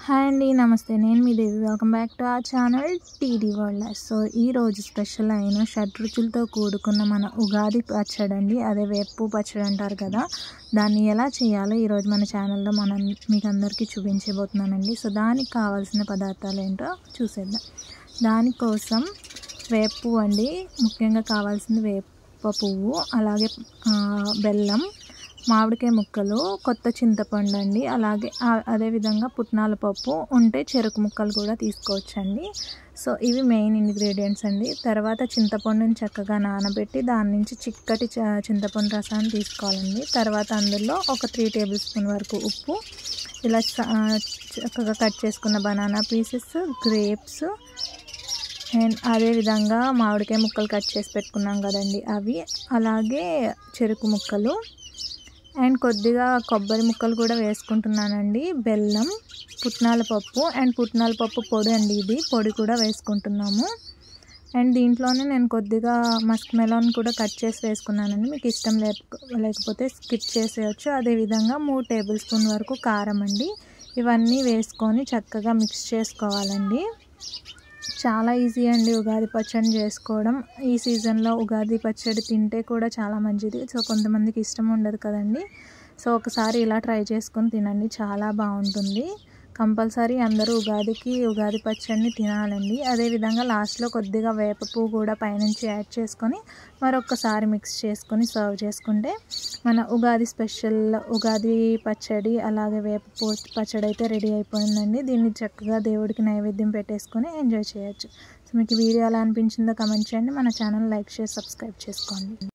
Hi అండి, నమస్తే. నేను మీ Devi. Welcome back to our channel TD world. So ఈరోజు స్పెషల్ అయిన షడ్రుచులతో కూడుకున్న మన ఉగాది పచ్చడి అండి. అదే వేపు పచ్చడి అంటారు కదా, దాన్ని ఎలా చేయాలో ఈరోజు మన ఛానల్లో మీకు అందరికీ చూపించబోతున్నానండి. సో దానికి కావాల్సిన పదార్థాలు ఏంటో చూసేద్దాం. దానికోసం వేపు అండి, ముఖ్యంగా కావాల్సింది వేప పువ్వు, అలాగే బెల్లం, మామిడికాయ ముక్కలు, కొత్త చింతపండు అండి, అలాగే అదేవిధంగా పుట్నాల పప్పు ఉంటే చెరుకు ముక్కలు కూడా తీసుకోవచ్చండి. సో ఇవి మెయిన్ ఇంగ్రీడియంట్స్ అండి. తర్వాత చింతపండుని చక్కగా నానబెట్టి దాని నుంచి చిక్కటి చింతపండు రసాన్ని తీసుకోవాలండి. తర్వాత అందులో ఒక 3 టేబుల్ స్పూన్ వరకు ఉప్పు, ఇలా చక్కగా కట్ చేసుకున్న బనానా పీసెస్, గ్రేప్స్, అండ్ అదేవిధంగా మామిడికాయ ముక్కలు కట్ చేసి పెట్టుకున్నాం కదండి అవి, అలాగే చెరుకు ముక్కలు, అండ్ కొద్దిగా కొబ్బరి ముక్కలు కూడా వేసుకుంటున్నానండి, బెల్లం, పుట్నాల పప్పు అండ్ పుట్నాల పప్పు పొడి అండి, ఇది పొడి కూడా వేసుకుంటున్నాము. అండ్ దీంట్లోనే నేను కొద్దిగా మస్క్ మెలాన్ కూడా కట్ చేసి వేసుకున్నానండి. మీకు ఇష్టం లేకపోతే స్కిప్ చేసేయచ్చు. అదేవిధంగా 3 టేబుల్ స్పూన్ వరకు కారం అండి. ఇవన్నీ వేసుకొని చక్కగా మిక్స్ చేసుకోవాలండి. చాలా ఈజీ అండి ఉగాది పచ్చడి చేసుకోవడం. ఈ సీజన్లో ఉగాది పచ్చడి తింటే కూడా చాలా మంచిది. సో కొంతమందికి ఇష్టం ఉండదు కదండి. సో ఒకసారి ఇలా ట్రై చేసుకొని తినండి, చాలా బాగుంటుంది. కంపల్సరీ అందరూ ఉగాదికి ఉగాది పచ్చడిని తినాలండి. అదేవిధంగా లాస్ట్లో కొద్దిగా వేప పువ్వు కూడా పైనుంచి యాడ్ చేసుకొని మరొకసారి మిక్స్ చేసుకొని సర్వ్ చేసుకుంటే మన ఉగాది స్పెషల్ ఉగాది పచ్చడి, అలాగే వేప పువ్వు పచ్చడి అయితే రెడీ అయిపోయిందండి. దీన్ని చక్కగా దేవుడికి నైవేద్యం పెట్టేసుకొని ఎంజాయ్ చేయొచ్చు. సో మీకు వీడియో ఎలా అనిపించిందో కమెంట్ చేయండి. మన ఛానల్ లైక్ చేసి సబ్స్క్రైబ్ చేసుకోండి.